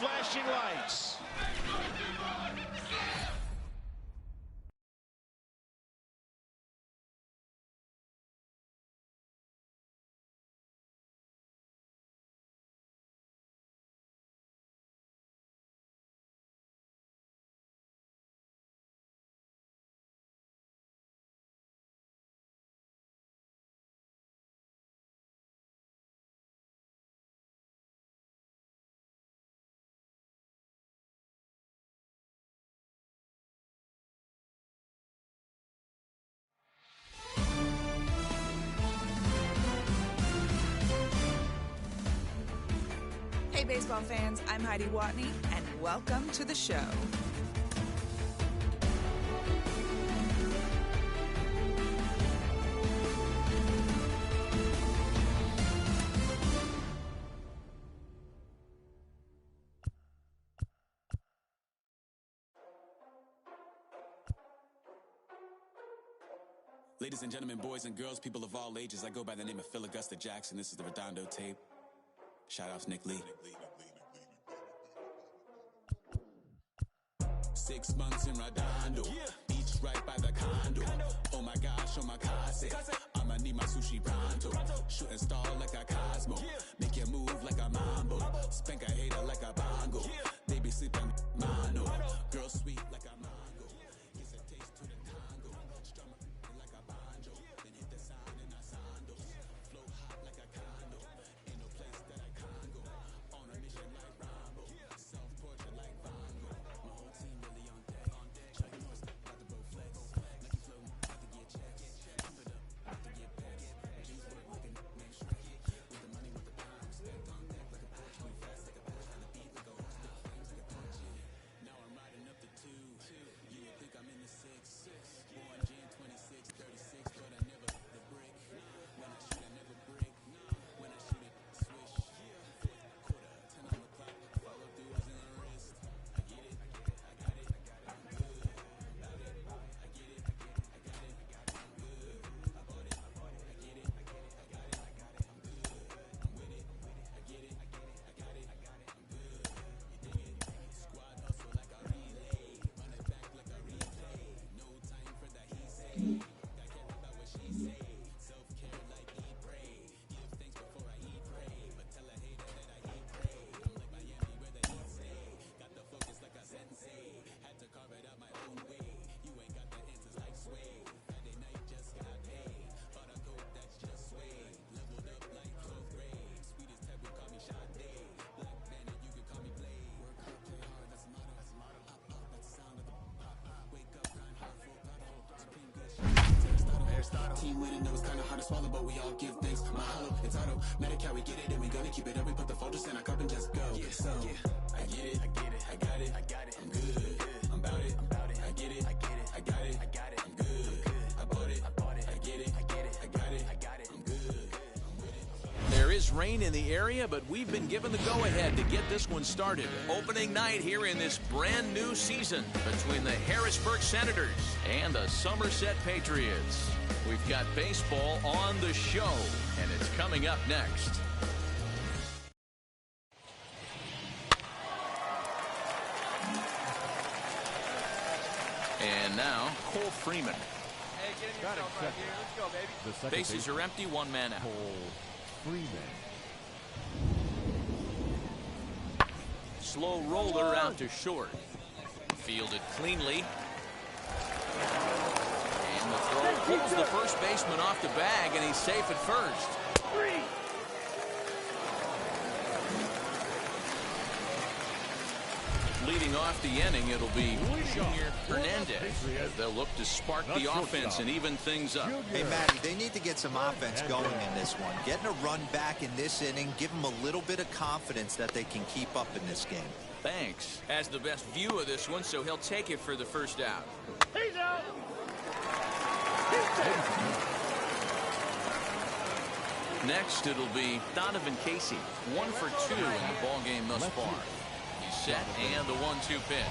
flashing lights. Hey baseball fans, I'm Heidi Watney, and welcome to the show. Ladies and gentlemen, boys and girls, people of all ages, I go by the name of Phil Augusta Jackson. This is the Redondo tape. Shout out to Nick Lee. 6 months in Redondo, beach right by the condo. Oh my gosh, oh my casa, I'ma need my sushi pronto. Shooting star like a Cosmo, make you move like a mambo. Spank a hater like a bongo. Baby sleeping mano, girl sweet like a mango. Gives a taste to the Congo, strum it like a banjo. Then hit the sound in a sandos. Flow hot like a condo, ain't no place that I can go. On a mission like Rambo, self-portrait like Van Gogh. My whole team really on deck. Chuck Norris, about to blow flex. Nike flow, about to get checks. Pump it up, about to get packs. Jeans work like a name Shrek. With the money, with the pound, stacked on deck like a Porsche. Move fast like a Porsche, on the beat like a horse. Stick flames like a torch. Now I'm riding up the 2. You would think I'm in the 6. Born Jan 26, 36, but I never hit the brick. When I shoot, I never break. When I shoot it, swish. Fourth quarter, 10 on the clock. Follow through is in the wrist. I get it, I got it, I'm good. About it, I get it, I got it, I'm good. I bought it, I get it, I got it, I'm good. I'm with it, I get it, I got it, I'm good. You dig it? Squad hustle like a relay. Run it back like a replay. No time for the he say. Got care about what she say. Self-care like eat, pray. Give thanks before I eat, pray. But tell a hater that I eat, pray. I'm like Miami where the heat say. Got the focus like a sensei. Had to carve it out my own way. You ain't got the answers like sway. Friday night just got paid. Bought a coat that's just suede. Leveled up like 12th grade. Sweetest type would call me Sade. Black Bandit, you can call me Blade. Work hard, play hard, that's the motto. Pop, pop, that's the sound of the pop, pop. Wake up, grind hard, full throttle. Supreme good shit. Aristotle. Team winning, know it's kinda hard to swallow, but we all give thanks. Mahalo, it's auto. Medical, we get it, and we gonna keep it up. We put the focus in our cup and just go. So, I get it, I got it, I'm good. I'm about it, I get it, I got it, I'm good. I bought it, I get it, I got it, I'm good. There is rain in the area, but we've been given the go-ahead to get this one started. Opening night here in this brand new season between the Harrisburg Senators and the Somerset Patriots. We've got baseball on the show, and it's coming up next. And now, Cole Freeman. Hey, get in yourself right here. Let's go, baby. Bases are empty, one man out. Freeman. Slow roller out to short. Fielded cleanly. And the throw pulls the first baseman off the bag, and he's safe at first. Leading off the inning, it'll be Junior Hernandez. They'll look to spark the offense and even things up. Hey, Matty, they need to get some offense going in this one. Getting a run back in this inning, give them a little bit of confidence that they can keep up in this game. Thanks. Has the best view of this one, so he'll take it for the first out. He's out. Next, it'll be Donovan Casey. 1 for 2 in the ball game thus far. He's set, and the 1-2 pitch.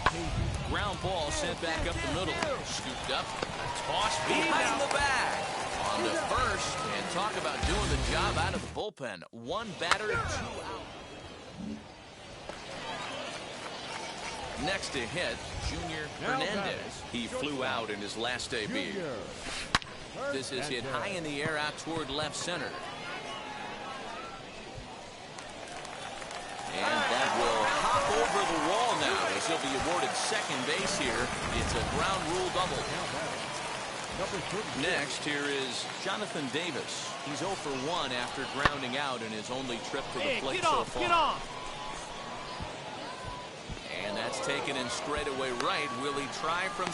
Ground ball sent back up the middle. Scooped up, tossed behind the bag. On to first, and talk about doing the job out of the bullpen. One batter, 2 out. Next to hit, Junior Hernandez. He flew out in his last debut. This is hit high in the air out toward left center. And that will hop over the wall now as he'll be awarded second base here. It's a ground rule double. Next, here is Jonathan Davis. He's 0 for 1 after grounding out in his only trip to the plate so far. Get off! And that's taken in straightaway right. Will he try from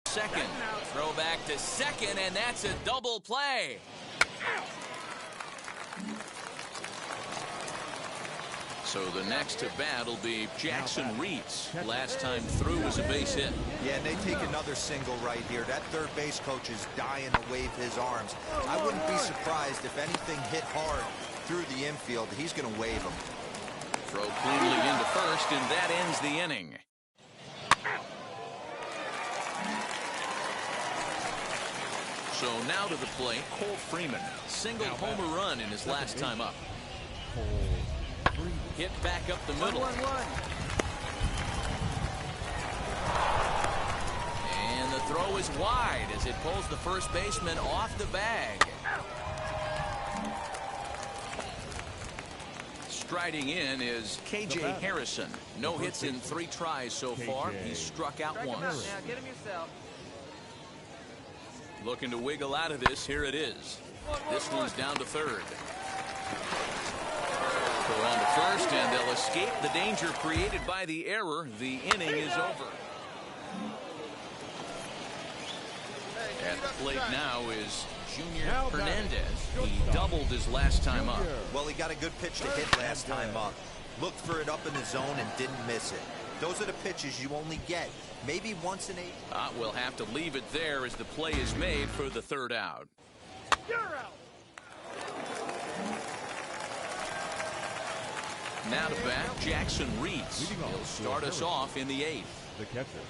second? Throw back to second, and that's a double play. So the next to bat will be Jackson Reeds. Last time through was a base hit. Yeah, and they take another single right here. That third base coach is dying to wave his arms. I wouldn't be surprised if anything hit hard through the infield. He's going to wave them. Throw cleanly into first, and that ends the inning. So now to the plate, Cole Freeman. Single homer run in his last time up. Hit back up the middle. 1-1-1. And the throw is wide as it pulls the first baseman off the bag. Striding in is K.J. Harrison. No hits in 3 tries so far. He's struck out once. Now get him yourself. Looking to wiggle out of this. Here it is. This one's down to third. Go on to first, and they'll escape the danger created by the error. The inning is over. At the plate now is Junior Hernandez. He doubled his last time up. Well, he got a good pitch to hit last time up. Looked for it up in the zone and didn't miss it. Those are the pitches you only get maybe once in 8. We'll have to leave it there as the play is made for the third out. You're out. Now to bat, Jackson Reeds. He'll start us off in the 8th. The catcher,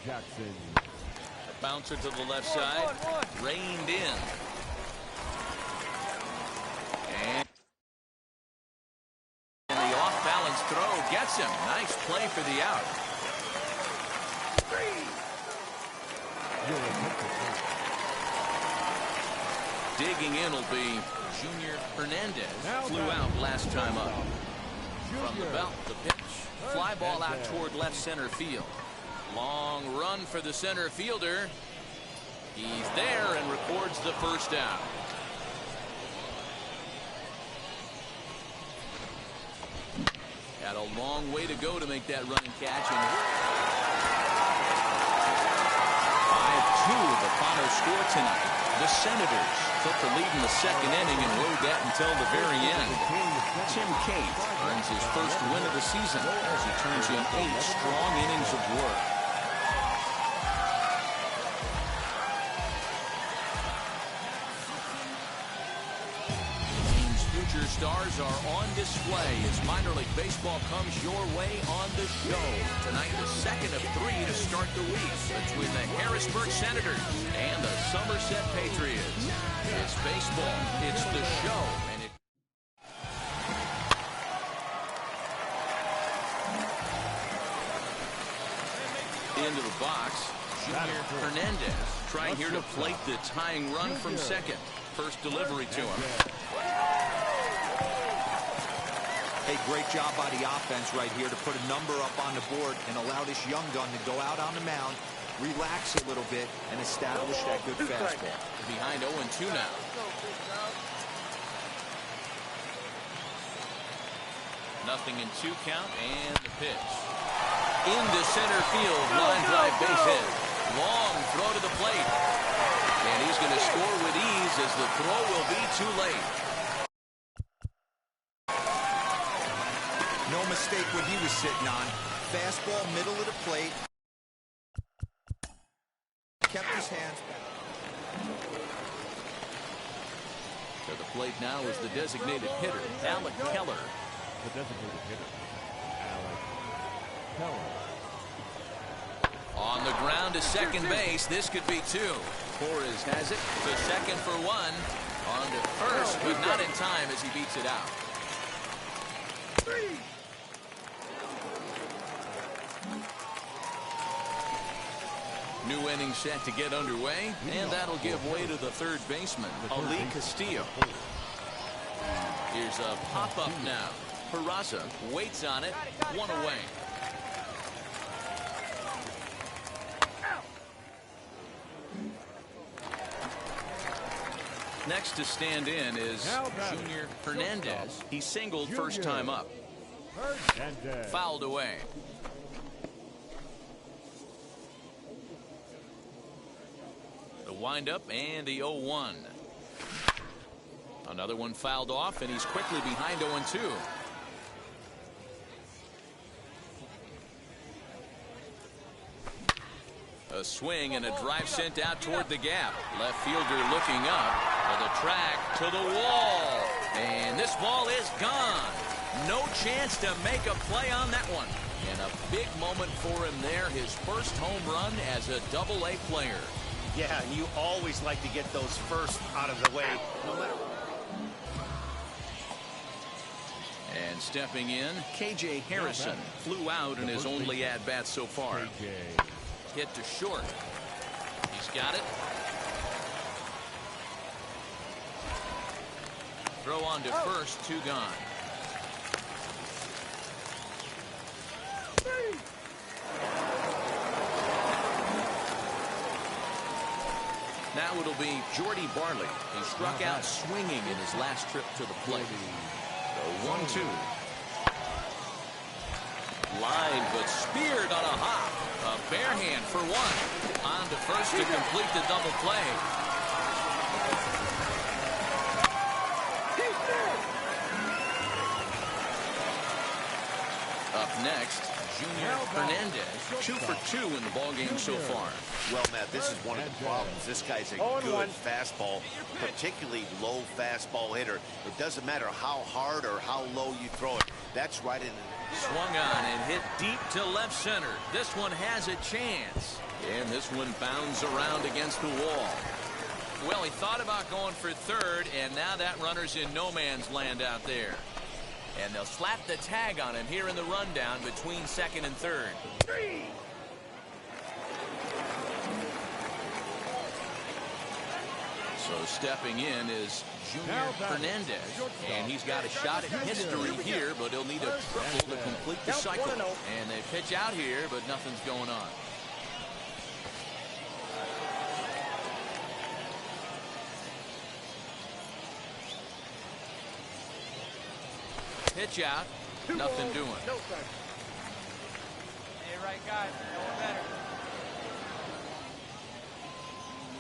Jackson. A bouncer to the left side, reined in. And the off-balance throw gets him. Nice play for the out. Digging in will be Junior Hernandez. Flew out last time up. From the belt, the pitch. Fly ball out toward left center field. Long run for the center fielder. He's there and records the first out. Had a long way to go to make that running catch. And 5-2 the final score tonight. The Senators took the lead in the second inning and rode that until the very end. Tim Cate earns his first win of the season as he turns in 8 strong innings of work. Team's future stars are on display as minor league baseball comes your way on the show. Tonight, the second of 3 to start the week between the Harrisburg Senators and the Somerset Patriots. It's baseball, it's the show, and it into the box. Junior Hernandez trying here to plate the tying run from second. First delivery to him. Hey, great job by the offense right here to put a number up on the board and allow this young gun to go out on the mound, relax a little bit, and establish that good fastball. Behind 0-2 now. Nothing in 2 count, and the pitch. Into center field, line drive base hit. Long throw to the plate. And he's going to score with ease as the throw will be too late. No mistake what he was sitting on. Fastball, middle of the plate. Kept his hands back. To the plate now is the designated hitter, Alec Keller. The designated hitter, Alec Keller. On the ground to second base. This could be 2. Torres has it to second for 1. On to first, but not in time as he beats it out. New inning set to get underway, and that'll give way to the third baseman, Ali Castillo. Here's a pop-up now. Peraza waits on it, one away. Next to stand in is Junior Hernandez. He singled first time up. Fouled away. The windup and the 0-1. Another one fouled off, and he's quickly behind 0-2. A swing and a drive sent out toward the gap. Left fielder looking up for the track to the wall. And this ball is gone. No chance to make a play on that one. And a big moment for him there. His first home run as a Double-A player. Yeah, and you always like to get those first out of the way, no matter. And stepping in, KJ Harrison flew out in his only at-bat so far. Hit to short. He's got it. Throw on to first, 2 gone. Now it'll be Jordy Barley. He struck out swinging in his last trip to the plate. The 1-2. Line, but speared on a hop. A bare hand for 1. On to first to complete the double play. Up next, Junior Hernandez, 2 for 2 in the ballgame so far. Well, Matt, this is one of the problems. This guy's a good fastball, particularly low fastball hitter. It doesn't matter how hard or how low you throw it. That's right in the... Swung on and hit deep to left center. This one has a chance. And this one bounds around against the wall. Well, he thought about going for third, and now that runner's in no man's land out there. And they'll slap the tag on him here in the rundown between second and third. So stepping in is Junior Hernandez, and he's got a shot at history here, but he'll need a triple to complete the cycle. And they pitch out here, but nothing's going on. Pitch out, nothing doing. Hey, right guys, going better.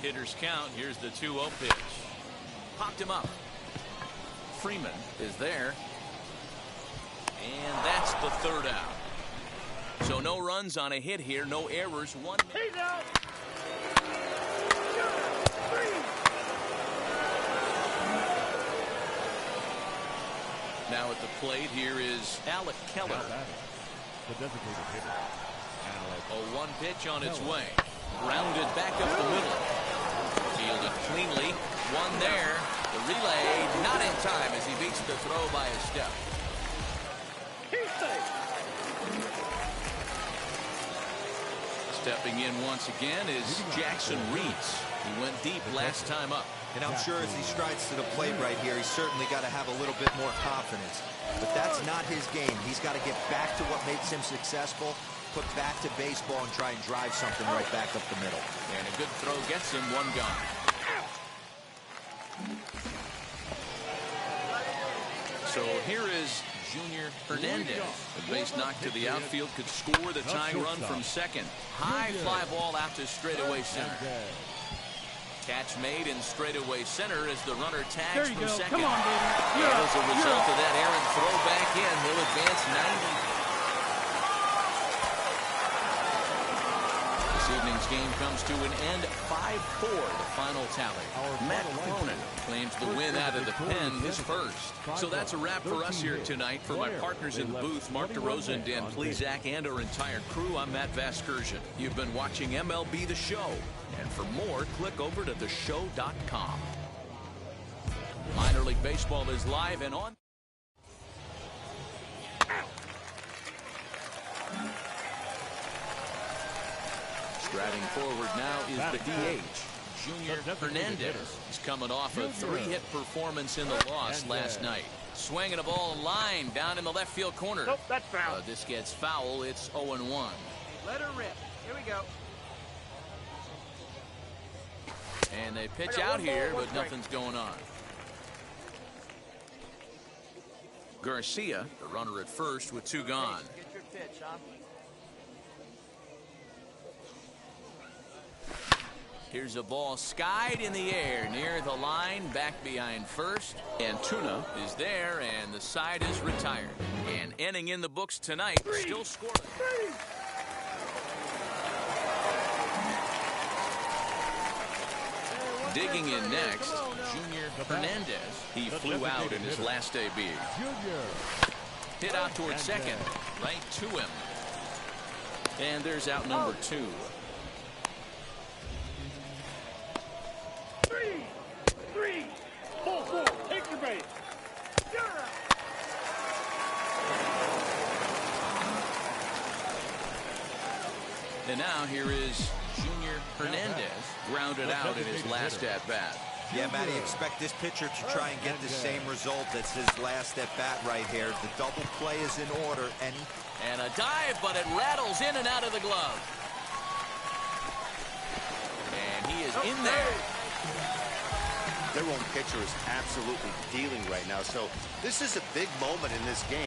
Hitters count. Here's the 2-0 pitch. Popped him up. Freeman is there. And that's the third out. So no runs on a hit here. No errors. 1. He's out. Now at the plate, here is Alec Keller. The designated hitter, Alec. A 1 pitch on its way. Grounded back up the middle. Fielded cleanly. 1 there. The relay not in time as he beats the throw by a step. Stepping in once again is Jackson Reeds. He went deep last time up. And I'm sure as he strides to the plate right here, he's certainly got to have a little bit more confidence. But that's not his game. He's got to get back to what makes him successful, put back to baseball, and try and drive something right back up the middle. And a good throw gets him 1 gone. So here is Junior Hernandez. The base knock to the outfield could score the tying run from second. High fly ball out to straightaway center. Catch made in straightaway center as the runner tags from second. Come on, baby. And as a result of that errant throw back in, he'll advance 90. This evening's game comes to an end 5-4, the final tally. Matt Cronin claims the win out of the pen, his first. So that's a wrap for us here tonight. For my partners in the booth, Mark DeRosa and Dan Plesac, and our entire crew, I'm Matt Vasgersian. You've been watching MLB The Show. And for more, click over to theshow.com. Minor League Baseball is live and on. Striding forward now is the DH, Junior Hernandez. He's coming off a 3-hit performance in the loss last night. Swinging a ball line down in the left field corner. Nope, that's foul. This gets foul. It's 0-1. Let her rip. Here we go. And they pitch out here, but nothing's going on. Garcia, the runner at first with 2 gone. Get your pitch, huh? Here's a ball skied in the air near the line, back behind first. Antuna is there, and the side is retired. And inning in the books tonight, still scoring. Digging in next, Junior Hernandez. He flew out in his last AB. Hit out towards second, right to him. And there's out number 2. 3, 4, take your base. And now here is Junior Hernandez, grounded out in his last at-bat. Yeah, Matty, expect this pitcher to try and get the same result as his last at-bat right here. The double play is in order, and a dive, but it rattles in and out of the glove. And he is in there. Their own pitcher is absolutely dealing right now, so this is a big moment in this game.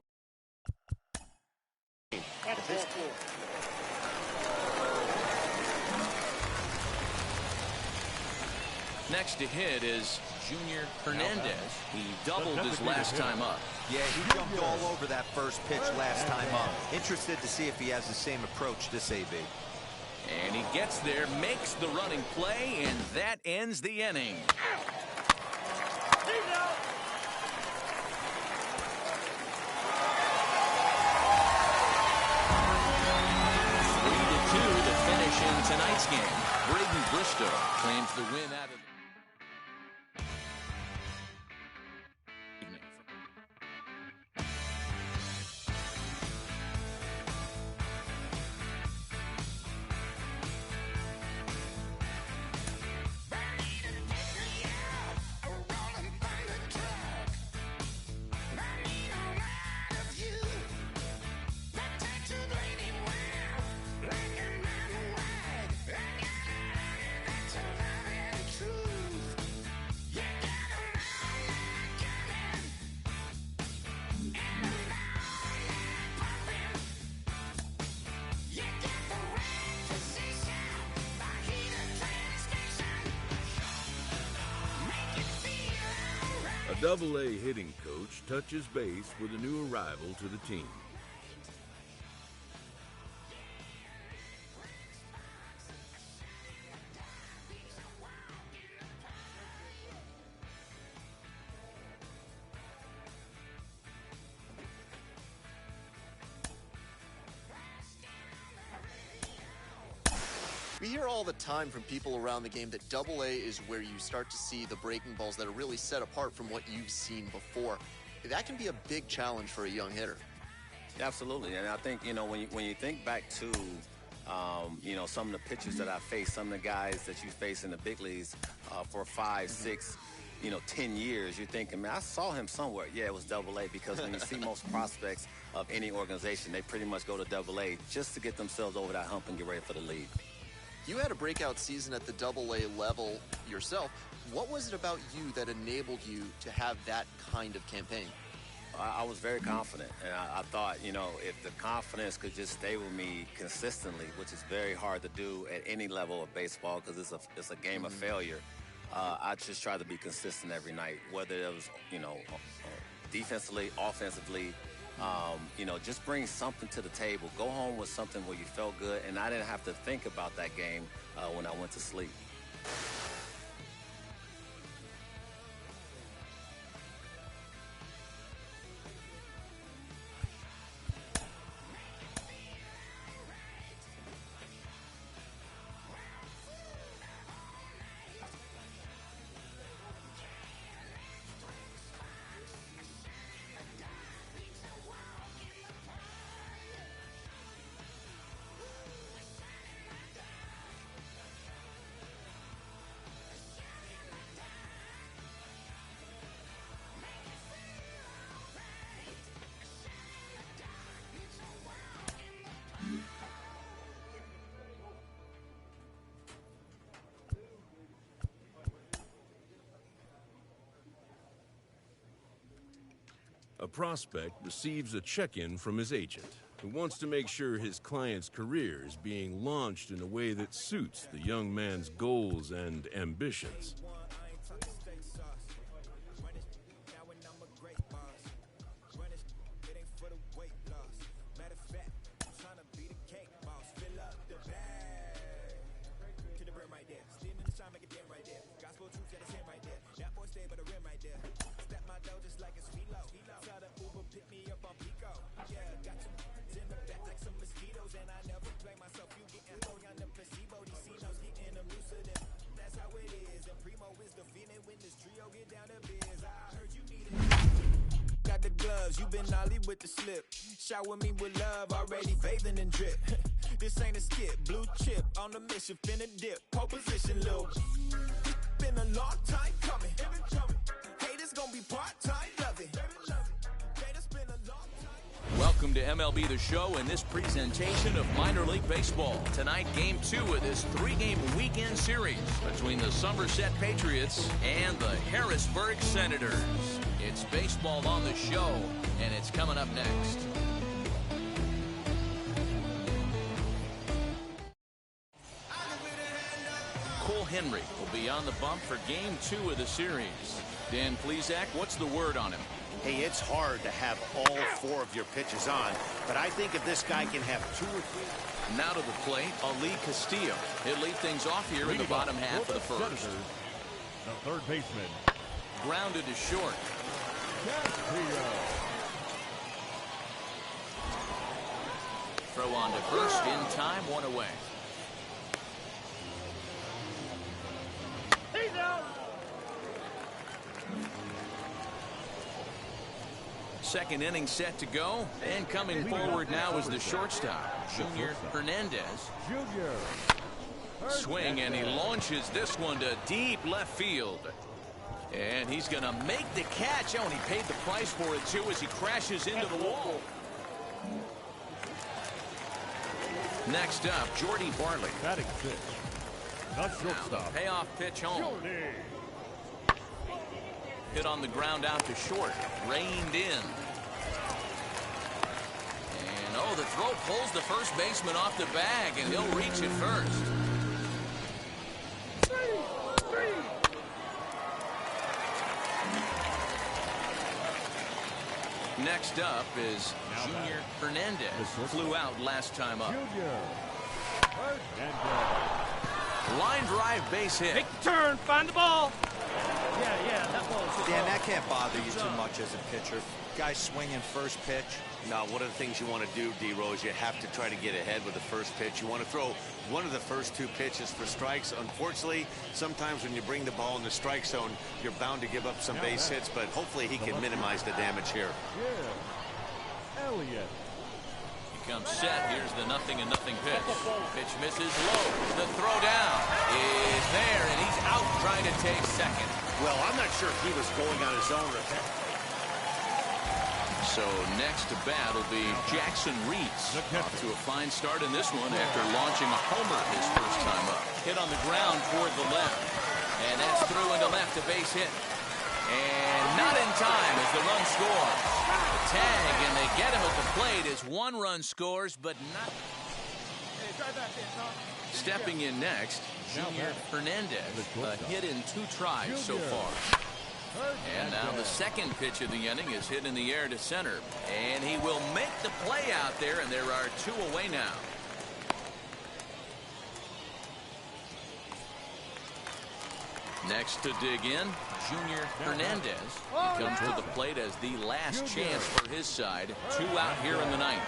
Next to hit is Junior Hernandez. He doubled his last time up. Yeah, he jumped all over that first pitch last time up. Interested to see if he has the same approach this AB. And he gets there, makes the running play, and that ends the inning. 3-2 to finish in tonight's game. Braden Bristow claims the win out of evening. A Double-A hitting coach touches base with a new arrival to the team. We hear all the time from people around the game that Double-A is where you start to see the breaking balls that are really set apart from what you've seen before. That can be a big challenge for a young hitter. Absolutely, and I think, when you think back to, some of the pitchers that I faced, some of the guys that you face in the big leagues for 5, 6, 10 years, you're thinking, man, I saw him somewhere. Yeah, it was Double-A, because when you see most prospects of any organization, they pretty much go to Double-A just to get themselves over that hump and get ready for the league. You had a breakout season at the Double-A level yourself. What was it about you that enabled you to have that kind of campaign? I was very confident, and I thought, if the confidence could just stay with me consistently, which is very hard to do at any level of baseball because it's a game of failure, I just try to be consistent every night, whether it was, defensively, offensively, just bring something to the table. Go home with something where you felt good, and I didn't have to think about that game when I went to sleep. A prospect receives a check-in from his agent, who wants to make sure his client's career is being launched in a way that suits the young man's goals and ambitions. You been ollie with the slip. Shower me with love, already bathing in drip. This ain't a skip, blue chip on the mission, finna dip. Pole position, little. Been a long time coming. Haters gonna be part-time, love it. Haters been a long time. Welcome to MLB the Show and this presentation of minor league baseball. Tonight, game 2 of this 3-game weekend series between the Somerset Patriots and the Harrisburg Senators. It's baseball on the show, and it's coming up next. Cole Henry will be on the bump for game 2 of the series. Dan Plesac, what's the word on him? Hey, it's hard to have all 4 of your pitches on, but I think if this guy can have 2 or 3. Now to the plate, Ali Castillo. He'll lead things off here in the bottom half of the first. The third baseman. Grounded to short. Throw on to first in time, 1 away. He's out. Second inning set to go, and coming forward now is the shortstop, Junior Hernandez. Swing, and he launches this one to deep left field. And he's going to make the catch. Oh, and he paid the price for it, too, as he crashes into the wall. Next up, Jordy Bartley. Batting 6. The shortstop. Payoff pitch home. Hit on the ground out to short. Reined in. And, oh, the throw pulls the first baseman off the bag, and he'll reach it first. Next up is Junior Hernandez. Flew out last time up. Line drive base hit. Take the turn, find the ball. Yeah, that ball is Dan, that can't bother you too much as a pitcher. Guy swinging first pitch. Now, one of the things you want to do, D-Rose, you have to try to get ahead with the first pitch. You want to throw one of the first 2 pitches for strikes. Unfortunately, sometimes when you bring the ball in the strike zone, you're bound to give up some base hits, but hopefully he can minimize the damage here. Elliott. He comes set. Here's the 0-0 pitch. Pitch misses low. The throw down is there, and he's out trying to take second. Well, I'm not sure if he was going on his own. So next to bat will be Jackson Reeds. Off to a fine start in this one after launching a homer his first time up. Hit on the ground toward the left. And that's through into left, a base hit. And not in time as the run scores. The tag, and they get him at the plate as 1 run scores, but not. Stepping in next, Junior Hernandez. A hit in 2 tries so far. And now the second pitch of the inning is hit in the air to center. And he will make the play out there, and there are 2 away now. Next to dig in, Junior Hernandez. He comes to the plate as the last chance for his side. 2 out here in the 9th.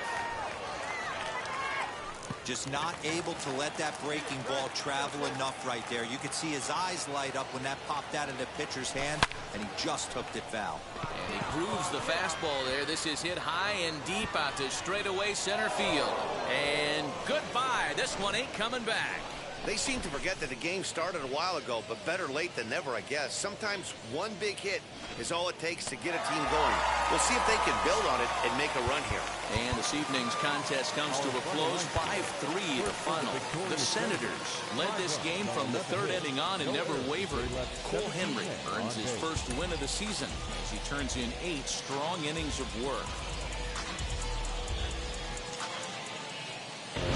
Just not able to let that breaking ball travel enough right there. You could see his eyes light up when that popped out of the pitcher's hand, and he just hooked it foul. And he grooves the fastball there. This is hit high and deep out to straightaway center field. And goodbye. This one ain't coming back. They seem to forget that the game started a while ago, but better late than never, I guess. Sometimes one big hit is all it takes to get a team going. We'll see if they can build on it and make a run here. And this evening's contest comes to a close, 5-3 the final. The Senators led this game from the third inning on and never wavered. Cole Henry earns his first win of the season as he turns in 8 strong innings of work.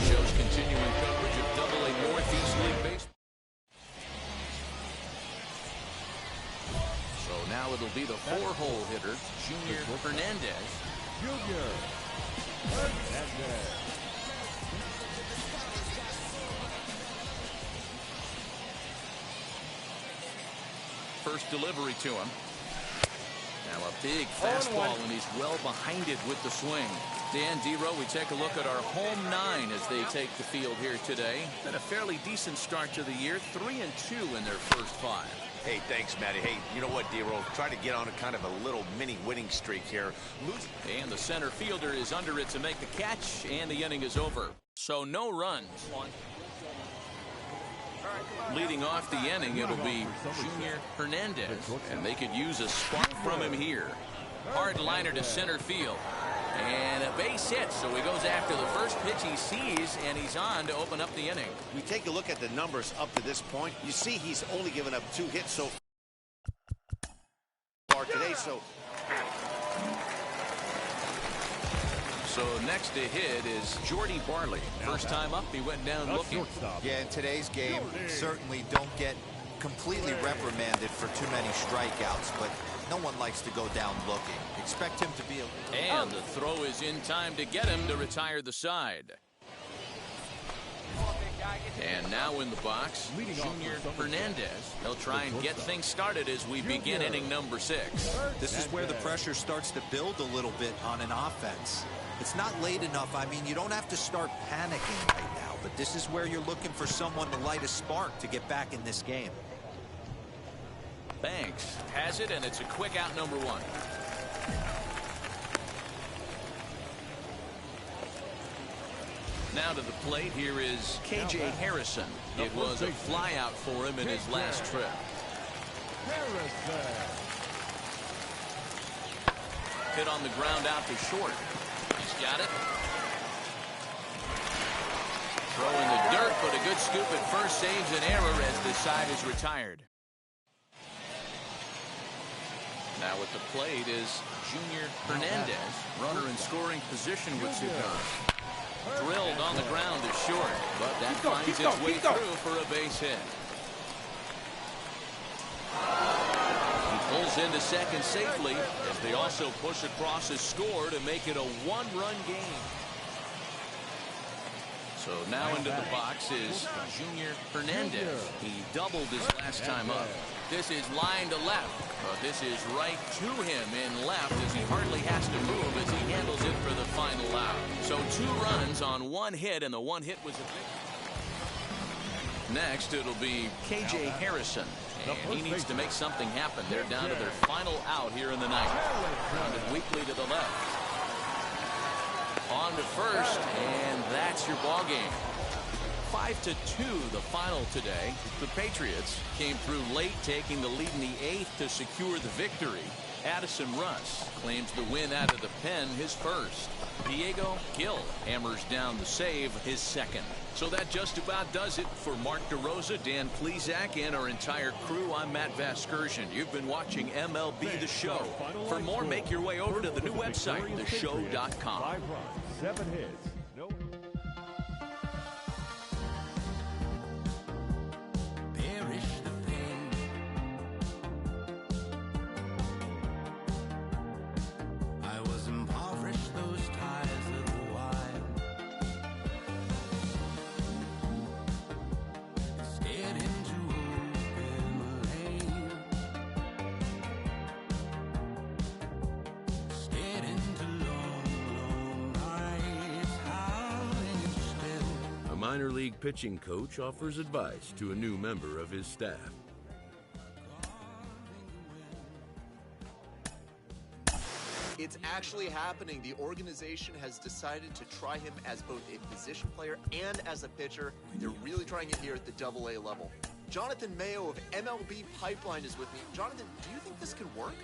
Shows continuing coverage of Double-A Northeast League Baseball. So now it'll be the 4-hole hitter, Junior Hernandez. Junior Hernandez. First delivery to him. Now a big fastball, and he's well behind it with the swing. Dan Dero, we take a look at our home 9 as they take the field here today. Been a fairly decent start to the year, 3-2 in their first 5. Hey, thanks, Matty. Hey, you know what, Dero? Try to get on a kind of a little mini winning streak here. And the center fielder is under it to make the catch, and the inning is over. So no runs. Leading off the inning, it'll be Junior Hernandez, and they could use a spark from him here. Hard liner to center field. And a base hit, so he goes after the first pitch he sees, and he's on to open up the inning. We take a look at the numbers up to this point. You see he's only given up 2 hits so far today, so next to hit is Jordy Barley. First time up, he went down looking. Yeah, in today's game, certainly don't get completely reprimanded for too many strikeouts, but no one likes to go down looking. Expect him to be And the throw is in time to get him to retire the side. And now in the box, Junior Hernandez. He'll try and get things started as we begin inning number 6. This is where the pressure starts to build a little bit on an offense. It's not late enough. I mean, you don't have to start panicking right now, but this is where you're looking for someone to light a spark to get back in this game. Banks has it, and it's a quick out, number 1. Now to the plate, here is K.J. Harrison. It was a fly out for him in his last trip. Hit on the ground out to short. He's got it. Throw in the dirt, but a good scoop at first saves an error as the side is retired. Now at the plate is Junior Hernandez. Runner in scoring position with 2 guys. Drilled on the ground to short, but that finds its way through for a base hit. He pulls into second safely as they also push across his score to make it a 1-run game. So now into the box is Junior Hernandez. He doubled his last time up. This is line to left, but this is right to him in left as he hardly has to move as he handles it for the final out. So 2 runs on 1 hit, and the 1 hit was a big. Next, it'll be K.J. Harrison, and he needs to make something happen. They're down to their final out here in the ninth. Grounded weakly to the left. On to first, and that's your ball game. 5-2 the final today. The Patriots came through late, taking the lead in the 8th to secure the victory. Addison Russ claims the win out of the pen, his first. Diego Gil hammers down the save, his second. So that just about does it for Mark DeRosa, Dan Plezak, and our entire crew. I'm Matt Vasgersian. You've been watching MLB The Show. For more, make your way over to the new website, theshow.com. 5 runs, 7 hits. No. Minor league pitching coach offers advice to a new member of his staff. It's actually happening. The organization has decided to try him as both a position player and as a pitcher. They're really trying it here at the AA level. Jonathan Mayo of MLB Pipeline is with me. Jonathan, do you think this can work?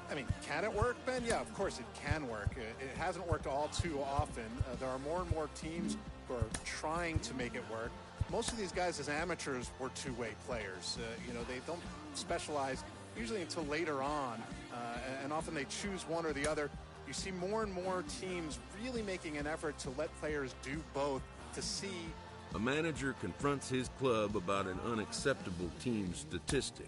I mean, can it work, Ben? Yeah, of course it can work. It hasn't worked all too often. There are more and more teams who are trying to make it work. Most of these guys as amateurs were two-way players. You know, they don't specialize usually until later on, and often they choose one or the other. You see more and more teams really making an effort to let players do both to see. A manager confronts his club about an unacceptable team statistic.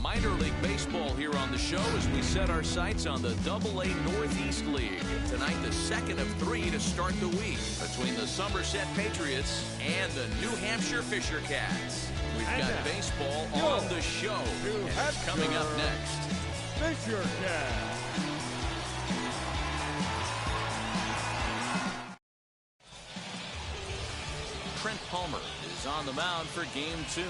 Minor League Baseball here on the show as we set our sights on the AA Northeast League. Tonight, the second of 3 to start the week between the Somerset Patriots and the New Hampshire Fisher Cats. We've got baseball on the show. And it's coming up next. Fisher Cats. Trent Palmer is on the mound for game 2.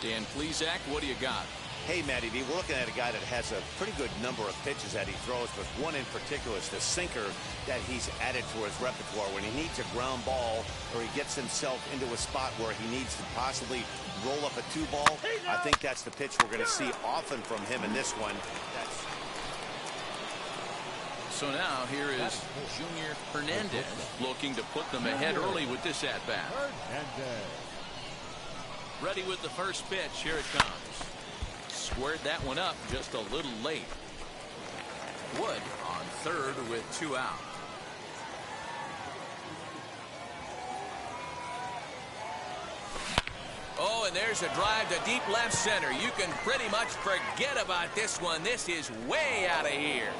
Dan Plesac, what do you got? Hey, Matty V, we're looking at a guy that has a pretty good number of pitches that he throws, but one in particular is the sinker that he's added to his repertoire. When he needs a ground ball or he gets himself into a spot where he needs to possibly roll up a 2-ball, I think that's the pitch we're going to see often from him in this one. So now here is Junior Hernandez looking to put them ahead early with this at-bat. Ready with the first pitch. Here it comes. Squared that one up just a little late. Wood on third with 2 out. Oh, and there's a drive to deep left center. You can pretty much forget about this one. This is way out of here.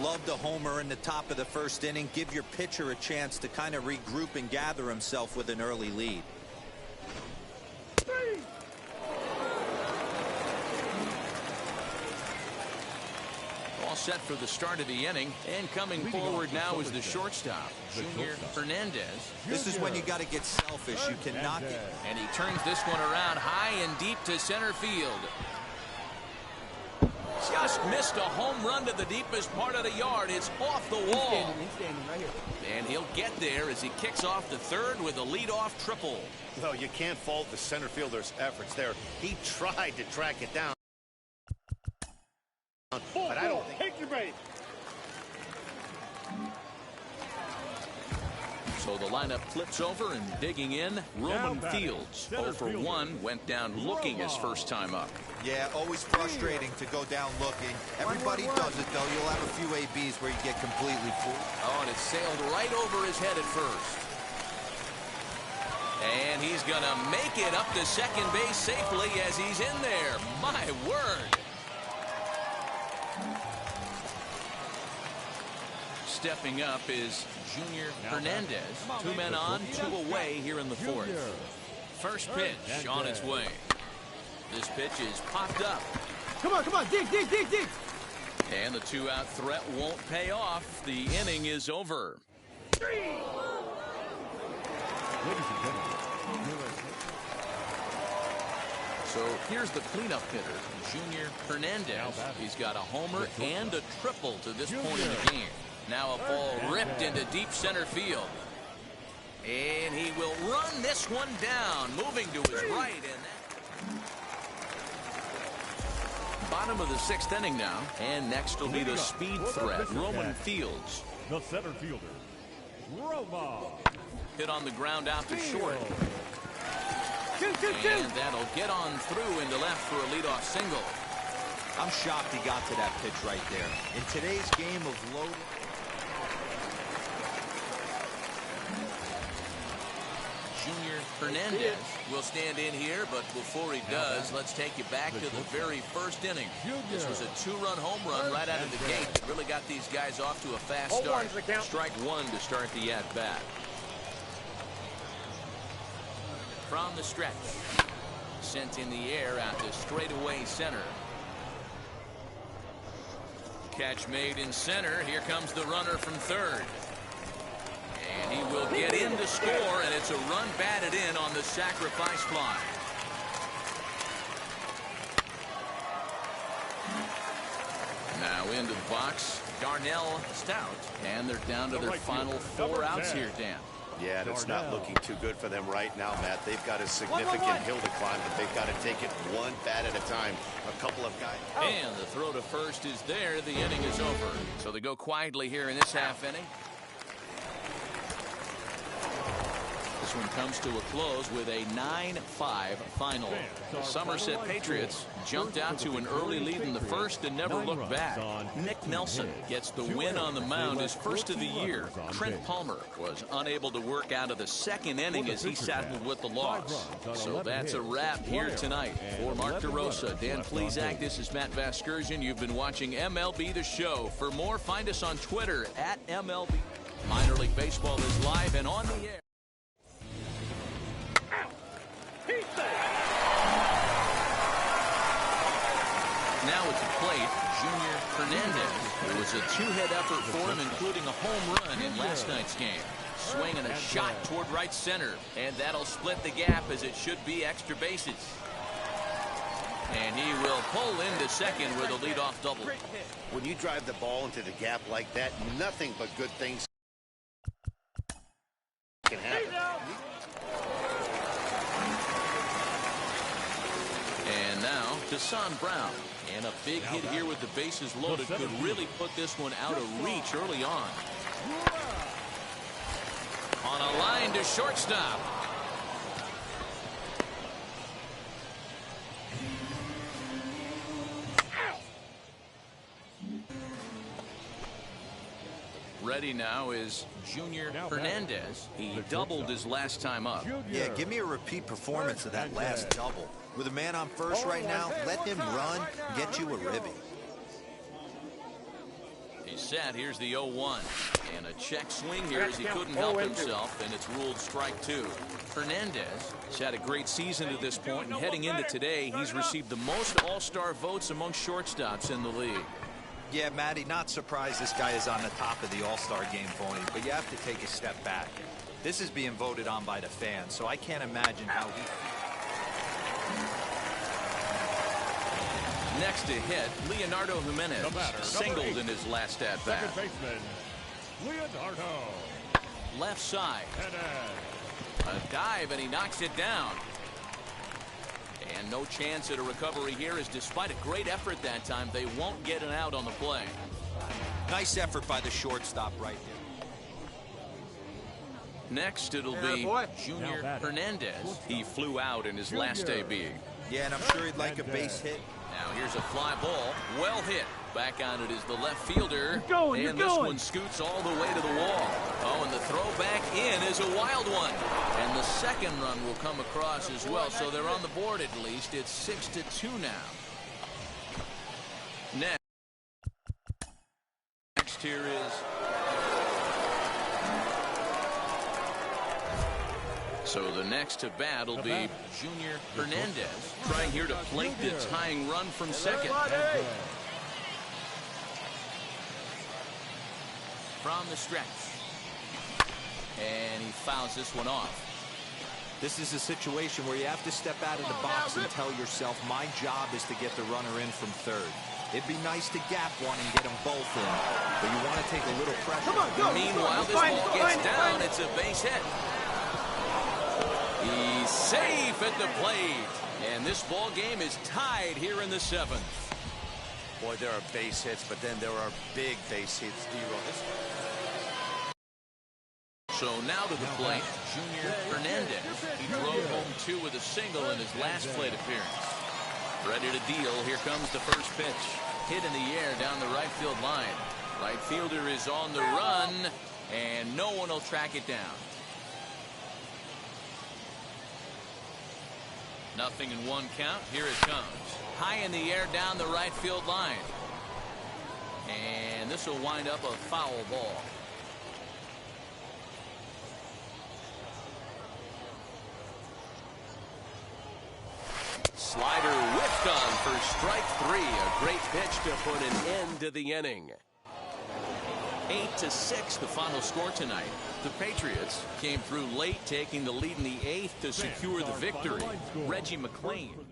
Love the homer in the top of the first inning. Give your pitcher a chance to kind of regroup and gather himself with an early lead. All set for the start of the inning, and coming forward now is the shortstop, Junior Hernandez. This is when you got to get selfish. You cannot get... And he turns this one around high and deep to center field. Just missed a home run to the deepest part of the yard. It's off the wall. He's standing right here. And he'll get there as he kicks off the third with a leadoff triple. Well, you can't fault the center fielder's efforts there. He tried to track it down. But I don't think... Take your break. So the lineup flips over and digging in. Roman Fields, 0 for 1, went down looking his first time up. Yeah, always frustrating to go down looking. Everybody does it, though. You'll have a few ABs where you get completely fooled. Oh, and it sailed right over his head at first. And he's going to make it up to second base safely as he's in there. My word. Stepping up is Junior Hernandez. 2 men on, 2 away here in the 4th. First pitch on its way. This pitch is popped up. Come on, dig. And the 2-out threat won't pay off. The inning is over. So here's the cleanup hitter, Junior Hernandez. He's got a homer and a triple to this point in the game. Now a ball ripped into deep center field. And he will run this one down, moving to his right. And bottom of the 6th inning now. And next will be the speed threat, Roman Fields. The center fielder, Roma. Hit on the ground out to short. And that'll get on through into left for a leadoff single. I'm shocked he got to that pitch right there. In today's game of low... Junior Hernandez will stand in here, but before he does, let's take you back to the very first inning. This was a 2-run home run right out of the gate. It really got these guys off to a fast start. Strike one to start the at-bat. From the stretch. Sent in the air out to straightaway center. Catch made in center. Here comes the runner from third. And he will get in to score, and it's a run batted in on the sacrifice fly. Now into the box, Darnell Stout, and they're down to their final 4 outs here, Dan. Yeah, and it's not looking too good for them right now, Matt. They've got a significant hill to climb, but they've got to take it one bat at a time. A couple of guys. And the throw to first is there. The inning is over. So they go quietly here in this half inning. This one comes to a close with a 9-5 final. The Somerset Patriots jumped out to an early lead in the first and never looked back. Nick Nelson gets the win on the mound, his first of the year. Trent Palmer was unable to work out of the second inning as he saddled with the loss. So that's a wrap here tonight. For Mark DeRosa, Dan Plesac, this is Matt Vasgersian. You've been watching MLB The Show. For more, find us on Twitter at MLB. Minor League Baseball is live and on the air. Now at the plate, Junior Hernandez. It was a 2-hit effort for him, including a home run in last night's game. Swinging a shot toward right center, and that'll split the gap as it should be extra bases. And he will pull into second with a leadoff double. When you drive the ball into the gap like that, nothing but good things can happen. And now to Son Brown. And a big hit here with the bases loaded could really put this one out of reach early on. On a line to shortstop. Ready now is Junior Hernandez. He doubled his last time up. Yeah, give me a repeat performance of that last double. With a man on first right now, let him run, get you a ribby. He's set. Here's the 0-1. And a check swing here as he couldn't help himself, and it's ruled strike two. Hernandez has had a great season to this point, and heading into today, he's received the most all-star votes among shortstops in the league. Yeah, Matty, not surprised this guy is on the top of the all-star game voting, but you have to take a step back. This is being voted on by the fans, so I can't imagine how he... Next to hit, Leonardo Jimenez singled in his last at-bat. Second baseman, Leonardo. Left side. A dive, and he knocks it down. And no chance at a recovery here, as despite a great effort that time, they won't get an out on the play. Nice effort by the shortstop right here. Next, it'll be Junior Hernandez. He flew out in his last AB. Yeah, and I'm sure he'd like a base hit. Now here's a fly ball. Well hit. Back on it is the left fielder. And this one scoots all the way to the wall. Oh, and the throw back in is a wild one. And the second run will come across as well. So they're on the board at least. It's 6-2 now. Next here is... So the next to bat will be Junior Hernandez, trying here to plate the tying run from second. From the stretch. And he fouls this one off. This is a situation where you have to step out of the box and tell yourself, my job is to get the runner in from third. It'd be nice to gap one and get them both in, but you want to take a little pressure. Meanwhile, this ball gets down. It's a base hit. He's safe at the plate. And this ball game is tied here in the seventh. Boy, there are base hits, but then there are big base hits, D-Roll. So now to the plate, Junior Hernandez. He drove home two with a single in his last plate appearance. Ready to deal. Here comes the first pitch. Hit in the air down the right field line. Right fielder is on the run, and no one will track it down. Nothing in one count. Here it comes. High in the air down the right field line. And this will wind up a foul ball. Slider whipped on for strike 3. A great pitch to put an end to the inning. 8-6 the final score tonight. The Patriots came through late, taking the lead in the 8th to secure the victory. Reggie McClain.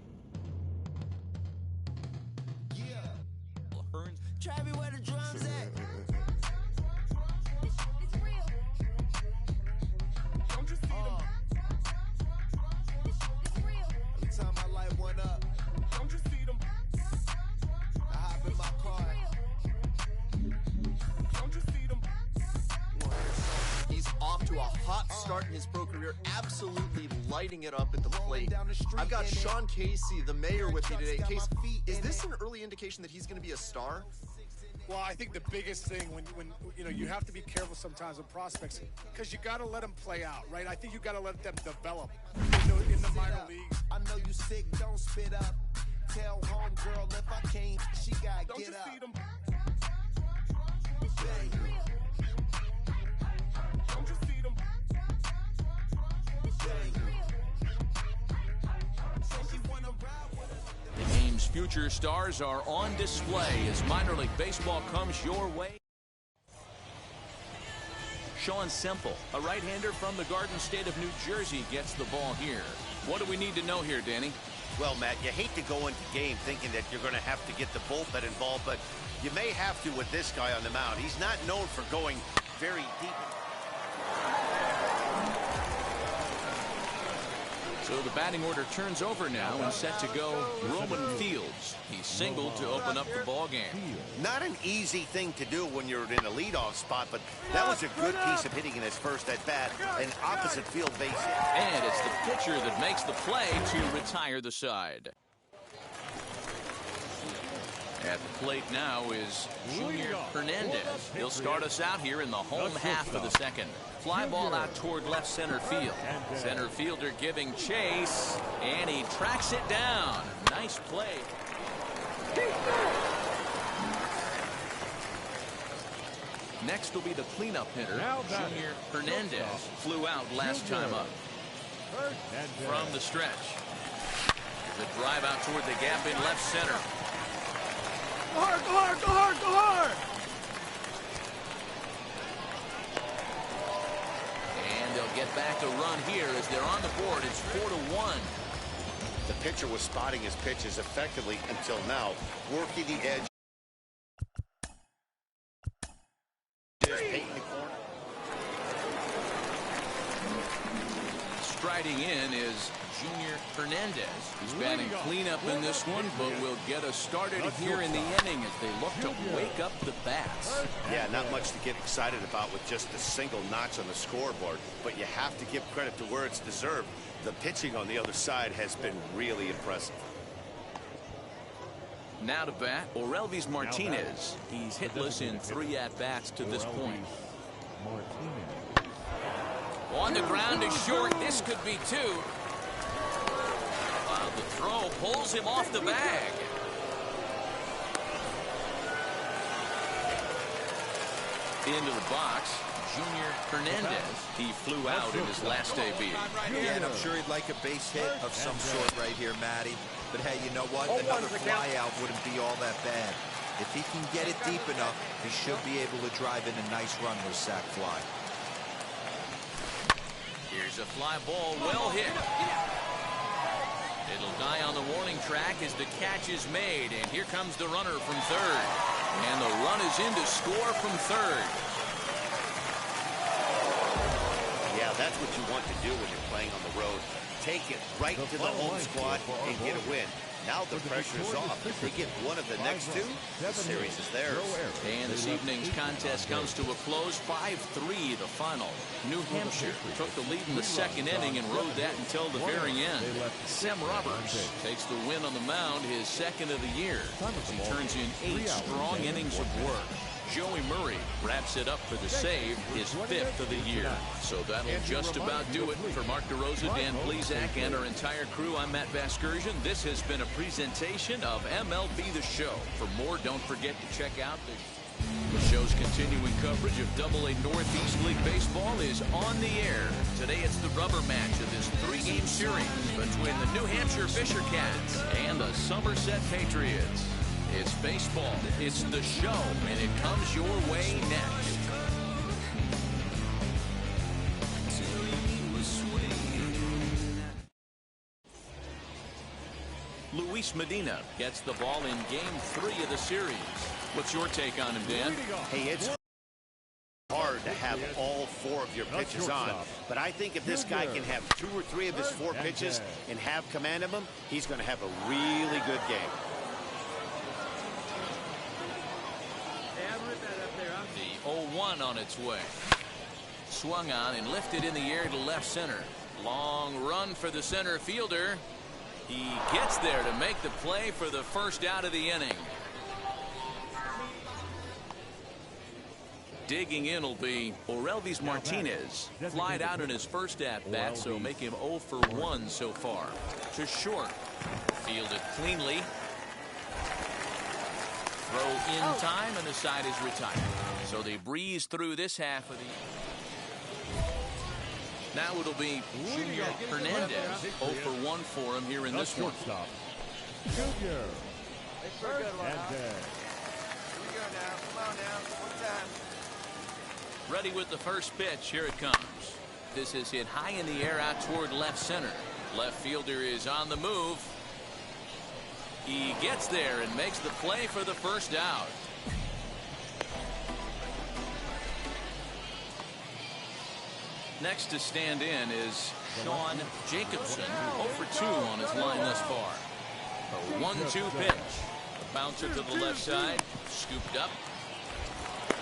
Travis, where the drums at? Don't you see them? Every time I light one up, don't you see them? I hop in my car. Don't you see them? He's off to a hot start in his pro career, absolutely lighting it up at the plate. I've got Sean Casey, the mayor, with me today. Case, is this an early indication that he's going to be a star? Well, I think the biggest thing when you know, you have to be careful sometimes with prospects because you got to let them play out, right? I think you got to let them develop in the minor leagues. I know you sick, don't spit up. Tell homegirl if I can't, she got to get up. Don't you see them? Don't you see them? The game's future stars are on display as minor league baseball comes your way. Sean Semple, a right-hander from the Garden State of New Jersey, gets the ball here. What do we need to know here, Danny? Well, Matt, you hate to go into game thinking that you're going to have to get the bullpen involved, but you may have to with this guy on the mound. He's not known for going very deep. So the batting order turns over now and set to go Roman Fields. He's singled to open up the ball game. Not an easy thing to do when you're in a leadoff spot, but that was a good piece of hitting in his first at bat, an opposite field base hit. And it's the pitcher that makes the play to retire the side. At the plate now is Junior Hernandez. He'll start us out here in the home half of the second. Fly ball out toward left center field. Center fielder giving chase, and he tracks it down. Nice play. Next will be the cleanup hitter, Junior Hernandez. Flew out last time up. From the stretch. The drive out toward the gap in left center. Go hard, go hard, go hard, go hard! And they'll get back a run here as they're on the board. It's 4-1. The pitcher was spotting his pitches effectively until now, working the edge. Striding in is Junior Hernandez. He's batting cleanup in this one, but will get us started here in the inning as they look to wake up the bats. Yeah, not much to get excited about with just a single notch on the scoreboard, but you have to give credit to where it's deserved. The pitching on the other side has been really impressive. Now to bat, Orelvis Martinez. He's hitless in 3 at-bats to this point. On the ground to short. This could be 2. The throw pulls him off the bag. Into the box, Junior Hernandez. He flew out in his last debut. Yeah, and I'm sure he'd like a base hit of some sort right here, Matty. But hey, you know what? Another fly out wouldn't be all that bad. If he can get it deep enough, he should be able to drive in a nice run with sac fly. Here's a fly ball, well hit. It'll die on the warning track as the catch is made, and here comes the runner from third. And the run is in to score from third. Yeah, that's what you want to do when you're playing on the road. Take it right to the home squad and get a win. Now the pressure is off. If they get one of the next 2, the series is theirs. And this evening's contest comes to a close, 5-3 the final. New Hampshire took the lead in the second inning and rode that until the very end. Sam Roberts takes the win on the mound, his second of the year. He turns in 8 strong innings of work. Joey Murray wraps it up for the save, his 5th of the year. So that'll just about do it for Mark DeRosa, Dan Blizak, and our entire crew. I'm Matt Vasgersian. This has been a presentation of MLB The Show. For more, don't forget to check out the show's continuing coverage of AA Northeast League Baseball is on the air. Today it's the rubber match of this 3-game series between the New Hampshire Fisher Cats and the Somerset Patriots. It's baseball, it's the show, and it comes your way next. Luis Medina gets the ball in Game 3 of the series. What's your take on him, Dan? Hey, it's hard to have all 4 of your pitches on, but I think if this guy can have 2 or 3 of his 4 pitches and have command of them, he's going to have a really good game. The 0-1 on its way. Swung on and lifted in the air to left center. Long run for the center fielder. He gets there to make the play for the first out of the inning. Digging in will be Orelvis Martinez. Flied out in his first at-bat, so make him 0 for 1 so far. To short. Fielded cleanly. Throw in time, and the side is retired. So they breeze through this half of the... Now it'll be Junior Hernandez. 0 for 1 for him here in this one. Junior Hernandez. Ready with the first pitch. Here it comes. This is hit high in the air out toward left center. Left fielder is on the move. He gets there and makes the play for the first out. Next to stand in is Sean Jacobson. 0 for 2 on his line thus far. A 1-2 pitch. A bouncer to the left side. Scooped up.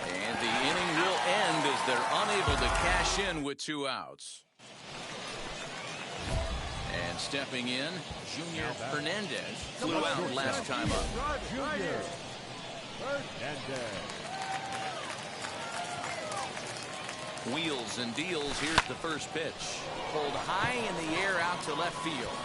And the inning will end as they're unable to cash in with 2 outs. And stepping in, Junior Hernandez flew out last time up. Junior Hernandez. Wheels and deals. Here's the first pitch. Pulled high in the air out to left field.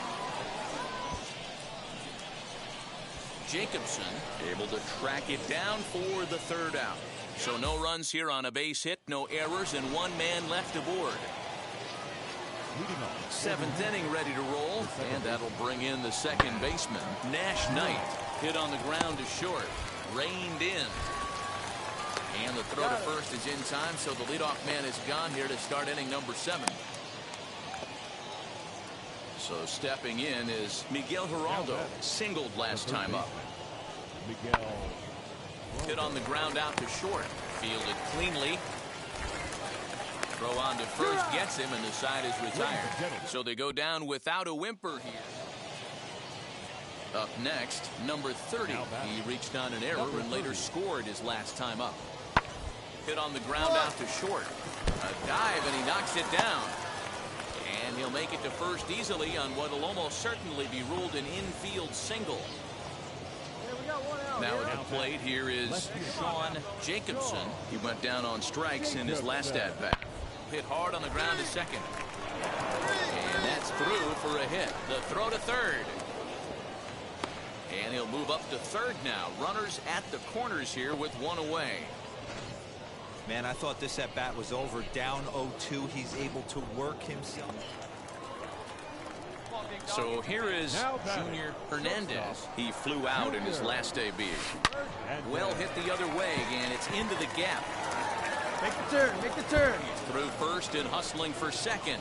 Jacobson able to track it down for the third out. So no runs here on a base hit, no errors, and 1 man left aboard. 7th inning ready to roll, and that'll bring in the second baseman, Nash Knight. Hit on the ground to short, reined in. And the throw to first is in time, so the leadoff man is gone here to start inning number 7. So stepping in is Miguel Geraldo, singled last time up. Hit on the ground out to short, fielded cleanly. Throw on to first gets him, and the side is retired. So they go down without a whimper here. Up next, number 30. He reached on an error and later scored his last time up. Hit on the ground out to short. A dive, and he knocks it down. And he'll make it to first easily on what will almost certainly be ruled an infield single. Now at the plate here is Sean Jacobson. He went down on strikes in his last at-bat. Hit hard on the ground to second. And that's through for a hit. The throw to third. And he'll move up to third now. Runners at the corners here with 1 away. Man, I thought this at-bat was over. Down 0-2. He's able to work himself. So here is Junior Hernandez. He flew out in his last AB. Well hit the other way, and it's into the gap. Make the turn, make the turn. He's through first and hustling for second.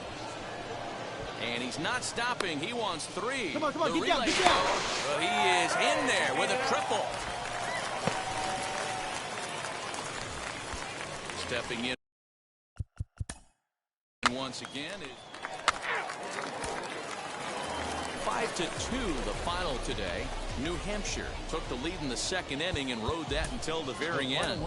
And he's not stopping. He wants 3. Come on, get down, get down. Well, he is in there with a triple. Stepping in once again is 5-2 the final today. New Hampshire took the lead in the second inning and rode that until the very end.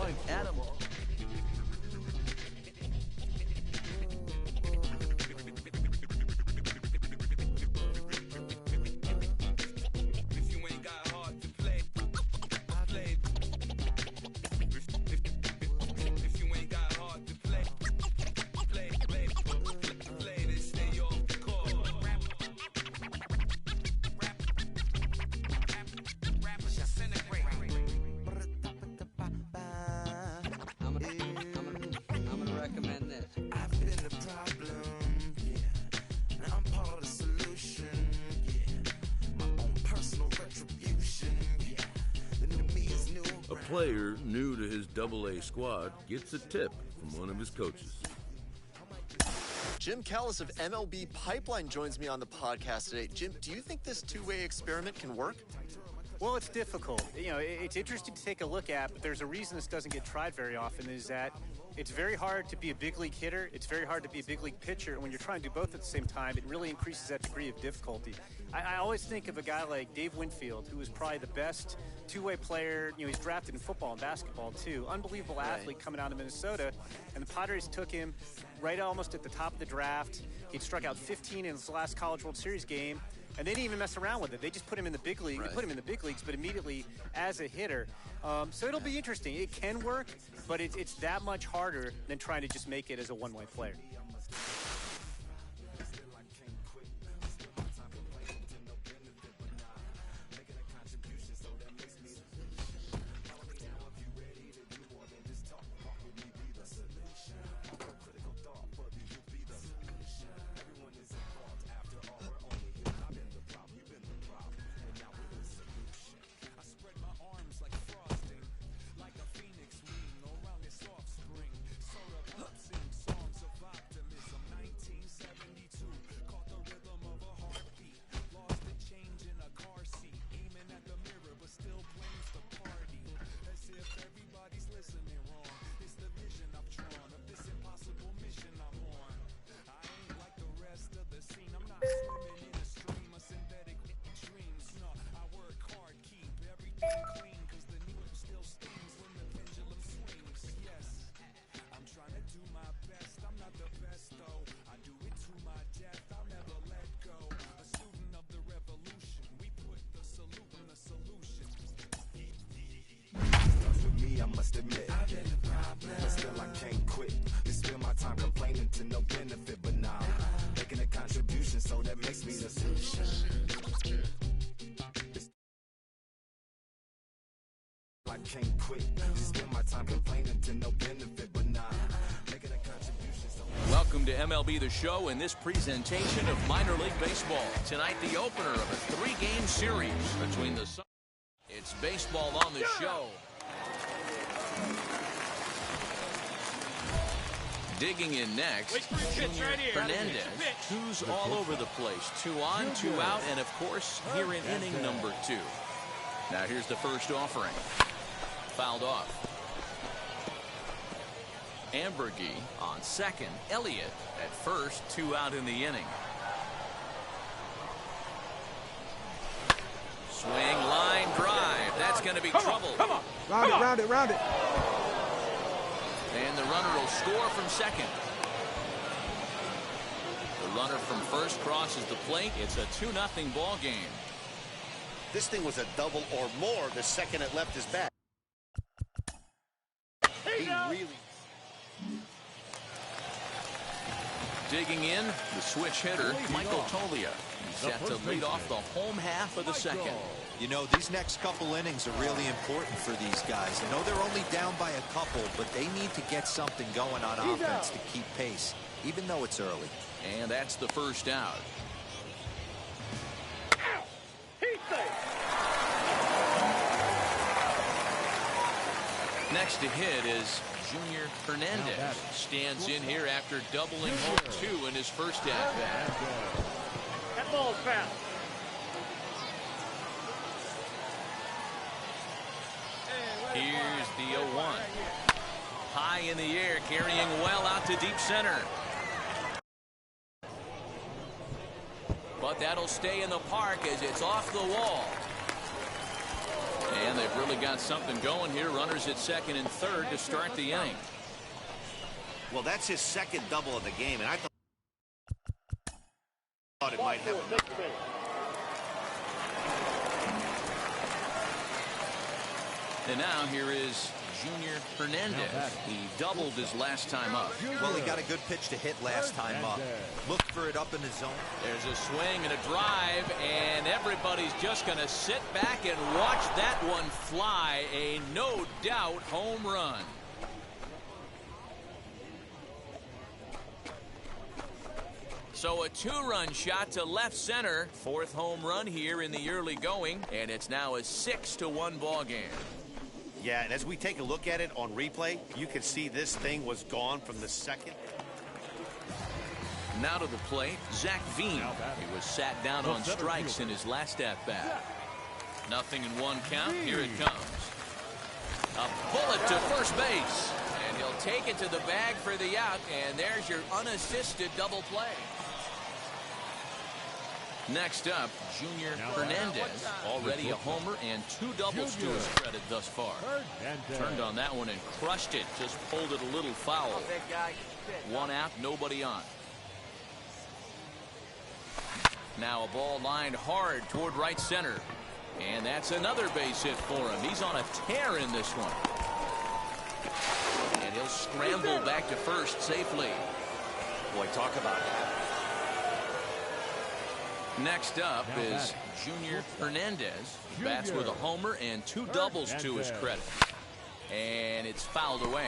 player new to his AA squad gets a tip from one of his coaches. Jim Callis of MLB Pipeline joins me on the podcast today. Jim, do you think this two-way experiment can work? Well, it's difficult. You know, it's interesting to take a look at, but there's a reason this doesn't get tried very often, is that it's very hard to be a big league hitter. It's very hard to be a big league pitcher. And when you're trying to do both at the same time, it really increases that degree of difficulty. I always think of a guy like Dave Winfield, who was probably the best two-way player. You know, he's drafted in football and basketball, too. Unbelievable athlete coming out of Minnesota. And the Padres took him right almost at the top of the draft. He'd struck out 15 in his last College World Series game. And they didn't even mess around with it. They just put him in the big league. They put him in the big leagues, but immediately as a hitter. So it'll be interesting. It can work, but it's that much harder than trying to just make it as a one-way player. Can't quit. Spend my time complaining to no benefit, but nah, making a contribution. Welcome to MLB the Show and this presentation of minor league baseball. Tonight, the opener of a 3-game series between the. It's baseball on the show. Digging in next, Hernandez. Two's all over the place. 2 on, 2 out, and of course, here in inning number 2. Now here's the first offering. Fouled off. Ambergy on second. Elliott at first. 2 out in the inning. Swing, line, drive. That's going to be trouble. Come on. Round it. And the runner will score from second. The runner from first crosses the plate. It's a 2-0 ball game. This thing was a double or more the second it left his bat. He really. Digging in, the switch hitter, Michael Tolia. He's set to lead off the home half of the second. You know, these next couple innings are really important for these guys. I know they're only down by a couple, but they need to get something going on offense to keep pace, even though it's early. And that's the first out. Next to hit is Junior Hernandez. Stands in here after doubling home 2 in his first at-bat. That ball's fast. Here's the 0-1. High in the air, carrying well out to deep center. But that'll stay in the park as it's off the wall. And they've really got something going here. Runners at second and third to start the inning. Well, that's his second double of the game, and I thought it might have. And now here is Junior Hernandez. He doubled his last time up. Well, he got a good pitch to hit last time up. Look for it up in the zone. There's a swing and a drive, and everybody's just going to sit back and watch that one fly. A no doubt home run. So a 2-run shot to left center. 4th home run here in the early going, and it's now a 6-1 ball game. Yeah, and as we take a look at it on replay, you can see this thing was gone from the second. Now to the plate, Zach Veen. He was sat down on strikes in his last at-bat. Nothing in one count. Here it comes. A bullet to first base. And he'll take it to the bag for the out. And there's your unassisted double play. Next up, Junior Hernandez. Already a homer and 2 doubles to his credit thus far. Turned on that one and crushed it. Just pulled it a little foul. 1 out, nobody on. Now a ball lined hard toward right center. And that's another base hit for him. He's on a tear in this one. And he'll scramble back to first safely. Boy, talk about that. Next up is Junior Hernandez. Bats with a homer and 2 doubles to his credit. And it's fouled away.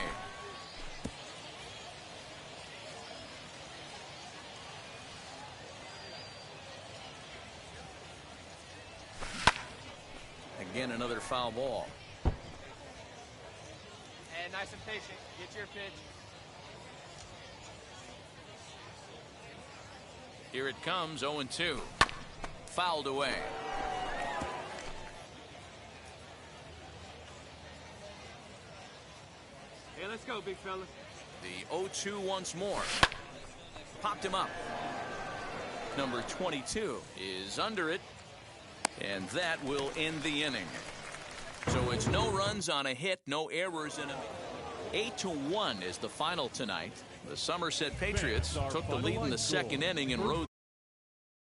Again, another foul ball. And nice and patient. Get your pitch. Here it comes, 0-2. Fouled away. Hey, let's go, big fella. The 0-2 once more. Popped him up. Number 22 is under it. And that will end the inning. So it's no runs on a hit, no errors in a 8-1 is the final tonight. The Somerset Patriots took the lead in the second inning and rode